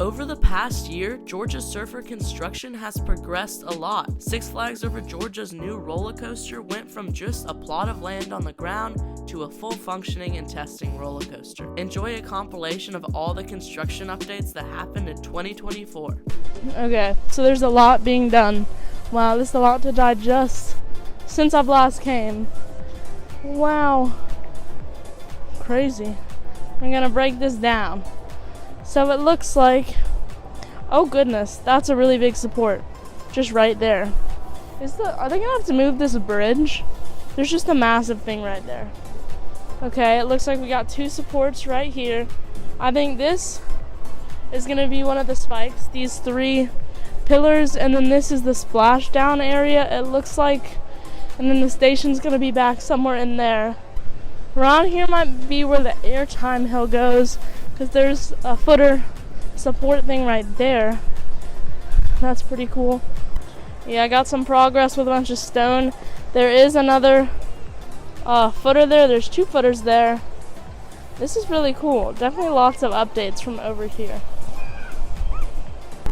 Over the past year, Georgia Surfer construction has progressed a lot. Six Flags Over Georgia's new roller coaster went from just a plot of land on the ground to a full functioning and testing roller coaster. Enjoy a compilation of all the construction updates that happened in 2024. Okay, so there's a lot being done. Wow, this is a lot to digest since I've last came. Wow. Crazy. I'm gonna break this down. So it looks like, oh goodness, that's a really big support, just right there. Are they gonna have to move this bridge? There's just a massive thing right there. Okay, it looks like we got two supports right here. I think this is gonna be one of the spikes, these three pillars, and then this is the splashdown area, it looks like, and then the station's gonna be back somewhere in there. Around here might be where the airtime hill goes, because there's a footer support thing right there. That's pretty cool. Yeah, I got some progress with a bunch of stone. There is another footer there. There's two footers there. This is really cool. Definitely lots of updates from over here.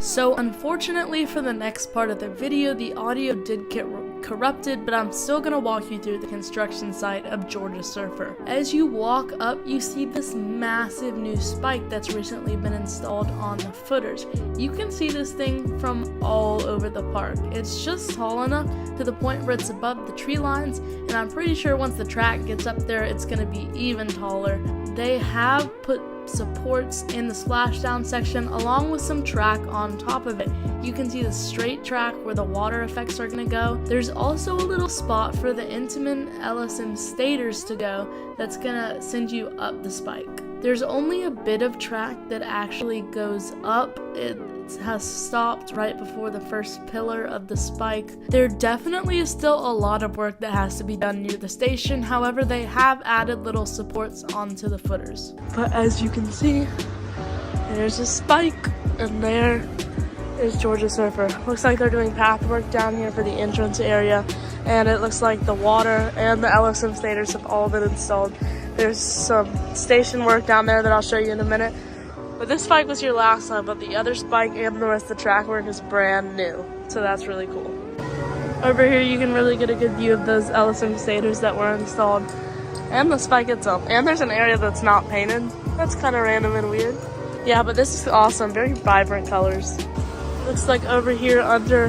So unfortunately for the next part of the video, the audio did get corrupted, but I'm still going to walk you through the construction site of Georgia Surfer. As you walk up, you see this massive new spike that's recently been installed on the footers. You can see this thing from all over the park. It's just tall enough to the point where it's above the tree lines, and I'm pretty sure once the track gets up there, it's going to be even taller. They have put supports in the splashdown section along with some track on top of it. You can see the straight track where the water effects are going to go. There's also a little spot for the Intamin, Ellison stators to go that's going to send you up the spike. There's only a bit of track that actually goes up. It has stopped right before the first pillar of the spike. There definitely is still a lot of work that has to be done near the station. However, they have added little supports onto the footers. But as you can see, there's a spike, and there is Georgia Surfer. Looks like they're doing path work down here for the entrance area, and it looks like the water and the Ellison stators have all been installed. There's some station work down there that I'll show you in a minute. But this spike was here last time, but the other spike and the rest of the track work is brand new. So that's really cool. Over here you can really get a good view of those Ellison stators that were installed. And the spike itself. And there's an area that's not painted. That's kind of random and weird. Yeah, but this is awesome. Very vibrant colors. Looks like over here under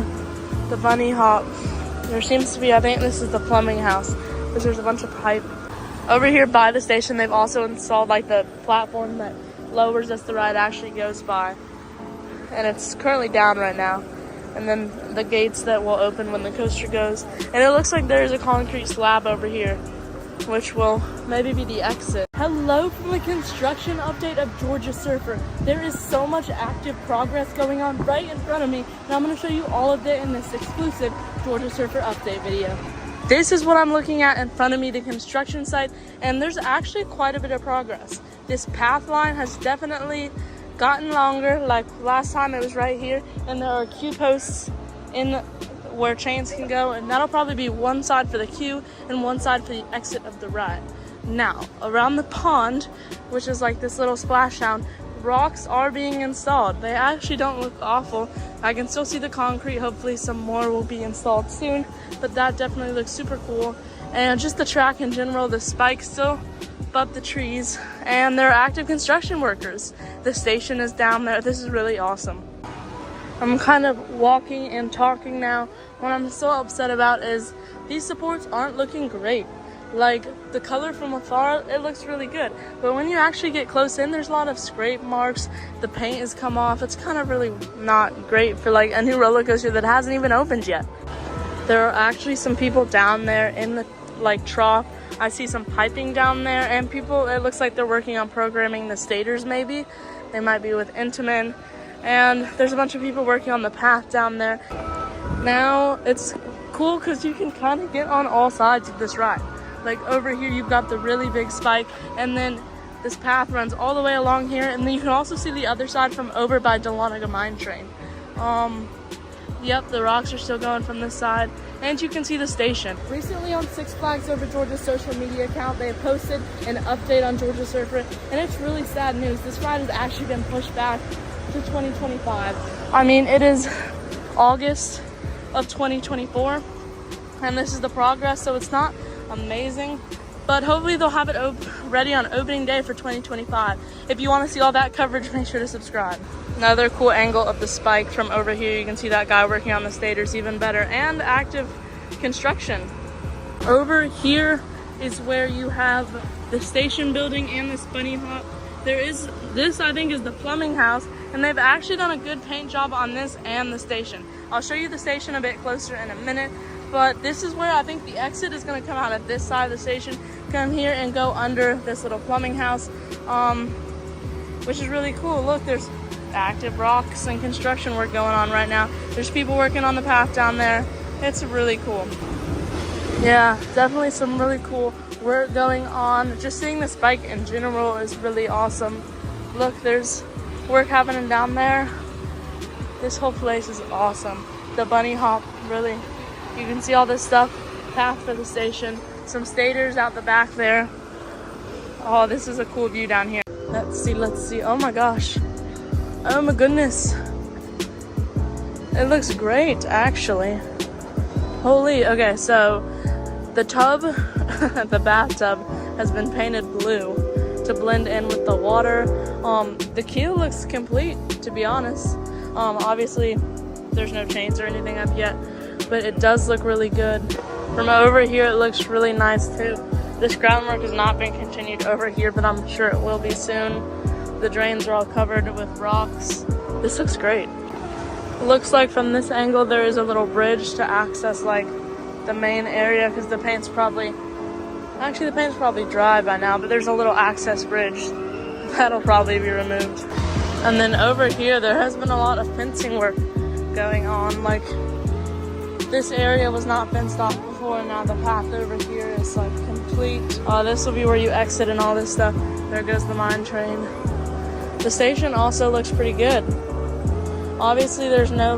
the bunny hop, there seems to be, I think this is the plumbing house, because there's a bunch of pipe. Over here by the station, they've also installed like the platform that lowers as the ride actually goes by, and it's currently down right now, and then the gates that will open when the coaster goes, and it looks like there's a concrete slab over here which will maybe be the exit. Hello from the construction update of Georgia Surfer. There is so much active progress going on right in front of me, and I'm going to show you all of it in this exclusive Georgia Surfer update video. This is what I'm looking at in front of me, the construction site, and there's actually quite a bit of progress. This path line has definitely gotten longer. Like last time it was right here, and there are queue posts in where trains can go, and that'll probably be one side for the queue and one side for the exit of the ride. Now, around the pond, which is like this little splashdown, rocks are being installed. They actually don't look awful. I can still see the concrete. Hopefully some more will be installed soon, but that definitely looks super cool. And just the track in general, the spikes still above the trees, and there are active construction workers. The station is down there. This is really awesome. I'm kind of walking and talking now. What I'm so upset about is these supports aren't looking great. Like the color from afar, it looks really good, but when you actually get close in, there's a lot of scrape marks. The paint has come off. It's kind of really not great for like a new roller coaster that hasn't even opened yet. There are actually some people down there in the like trough. I see some piping down there, and people, it looks like they're working on programming the stators. Maybe they might be with Intamin, and there's a bunch of people working on the path down there. Now it's cool because you can kind of get on all sides of this ride. Like over here you've got the really big spike, and then this path runs all the way along here, and then you can also see the other side from over by Dahlonega Mine Train. Yep, the rocks are still going from this side, and you can see the station. Recently on Six Flags Over Georgia's social media account, they have posted an update on Georgia Surfer, and it's really sad news. This ride has actually been pushed back to 2025. I mean, it is August of 2024, and this is the progress, so it's not amazing, but hopefully they'll have it ready on opening day for 2025. If you want to see all that coverage, make sure to subscribe. Another cool angle of the spike from over here. You can see that guy working on the stators even better, and active construction. Over here is where you have the station building and this bunny hop. This I think is the plumbing house, and they've actually done a good paint job on this and the station. I'll show you the station a bit closer in a minute, but this is where I think the exit is going to come out of this side of the station, come here and go under this little plumbing house, which is really cool. Look, there's active rocks and construction work going on right now. There's people working on the path down there. It's really cool. Yeah, definitely some really cool work going on. Just seeing the spike in general is really awesome. Look, there's work happening down there. This whole place is awesome. The bunny hop, really. You can see all this stuff, path for the station, some stators out the back there. Oh, this is a cool view down here. Let's see. Oh my gosh. Oh my goodness. It looks great, actually. Holy, okay, so the tub, the bathtub, has been painted blue to blend in with the water. The keel looks complete, to be honest. Obviously, there's no chains or anything up yet, but it does look really good. From over here, it looks really nice too. This groundwork has not been continued over here, but I'm sure it will be soon. The drains are all covered with rocks. This looks great. Looks like from this angle there is a little bridge to access like the main area, because the paint's probably dry by now, but there's a little access bridge that'll probably be removed. And then over here there has been a lot of fencing work going on. Like, this area was not fenced off before, and now the path over here is like complete. This will be where you exit and all this stuff. There goes the mine train. The station also looks pretty good. Obviously there's no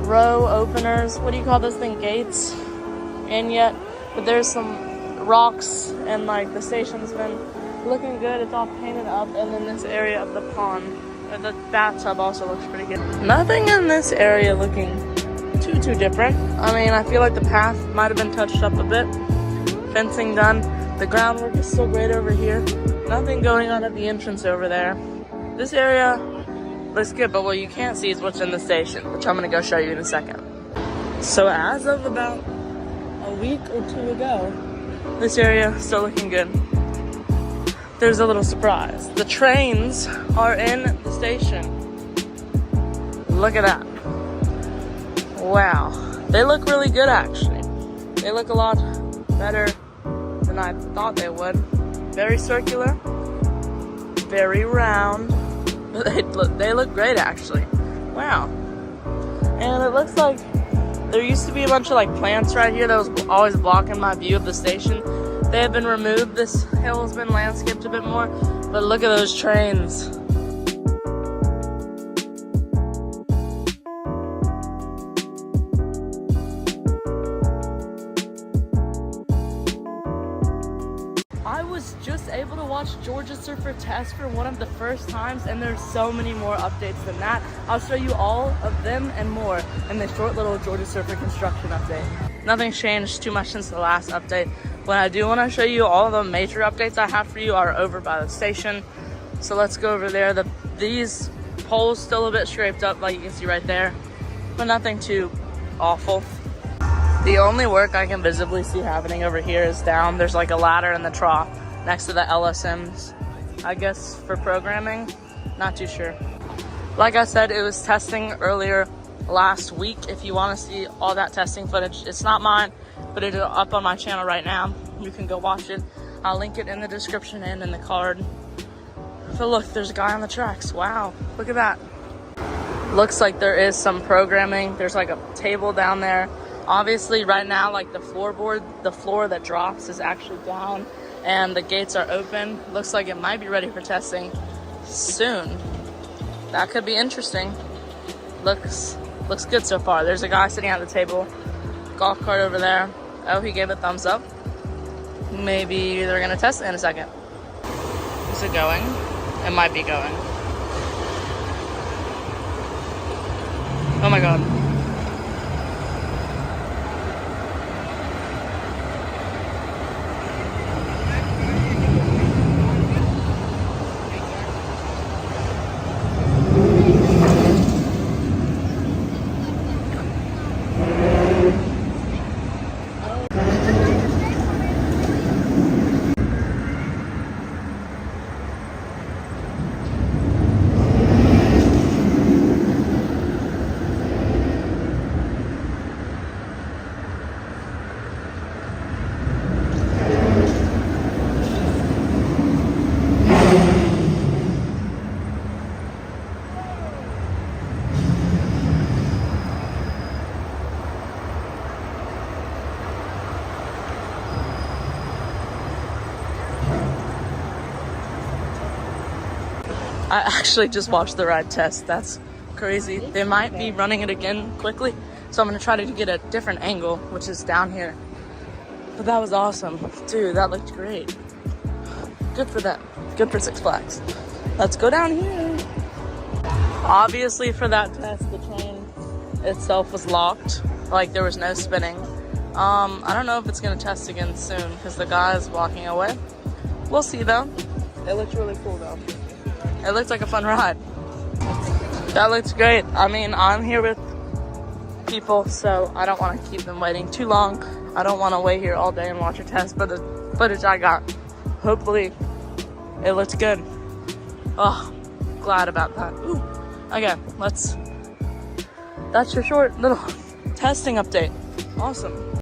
row openers, what do you call those things, gates, in yet, but there's some rocks, and like the station's been looking good. It's all painted up, and then this area of the pond, or the bathtub, also looks pretty good. Nothing in this area looking too different. I mean, I feel like the path might have been touched up a bit, fencing done, the groundwork is still great over here. Nothing going on at the entrance over there. This area looks good, but what you can't see is what's in the station, which I'm going to go show you in a second. So as of about a week or two ago, this area is still looking good. There's a little surprise. The trains are in the station. Look at that. Wow. They look really good, actually. They look a lot better than I thought they would. Very circular, very round. They look great, actually. Wow. And it looks like there used to be a bunch of like plants right here that was always blocking my view of the station. They have been removed. This hill has been landscaped a bit more, but look at those trains. I was just able to watch Georgia Surfer test for one of the first times, and there's so many more updates than that. I'll show you all of them and more in this short little Georgia Surfer construction update. Nothing's changed too much since the last update. What I do want to show you, all the major updates I have for you are over by the station. So let's go over there. These poles still a bit scraped up, like you can see right there, but nothing too awful. The only work I can visibly see happening over here is down. There's like a ladder in the trough next to the LSMs, I guess for programming, not too sure. Like I said, it was testing earlier last week. If you want to see all that testing footage, it's not mine, but it is up on my channel right now. You can go watch it. I'll link it in the description and in the card. But look, there's a guy on the tracks. Wow, look at that. Looks like there is some programming. There's like a table down there. Obviously right now, like the floorboard, the floor that drops is actually down and the gates are open. Looks like it might be ready for testing soon. That could be interesting. Looks good so far. There's a guy sitting at the table, golf cart over there. Oh, he gave a thumbs up. Maybe they're gonna test it in a second. Is it going? It might be going. Oh my god. I actually just watched the ride test. That's crazy. They might be running it again quickly, so I'm gonna try to get a different angle, which is down here. But that was awesome. Dude, that looked great. Good for them. Good for Six Flags. Let's go down here. Obviously for that test, the train itself was locked. Like there was no spinning. I don't know if it's gonna test again soon because the guy is walking away. We'll see though. It looks really cool though. It looks like a fun ride. That looks great. I mean, I'm here with people, so I don't want to keep them waiting too long. I don't want to wait here all day and watch a test, but the footage I got, hopefully it looks good. Oh, glad about that. Ooh. Okay, that's your short little testing update. Awesome.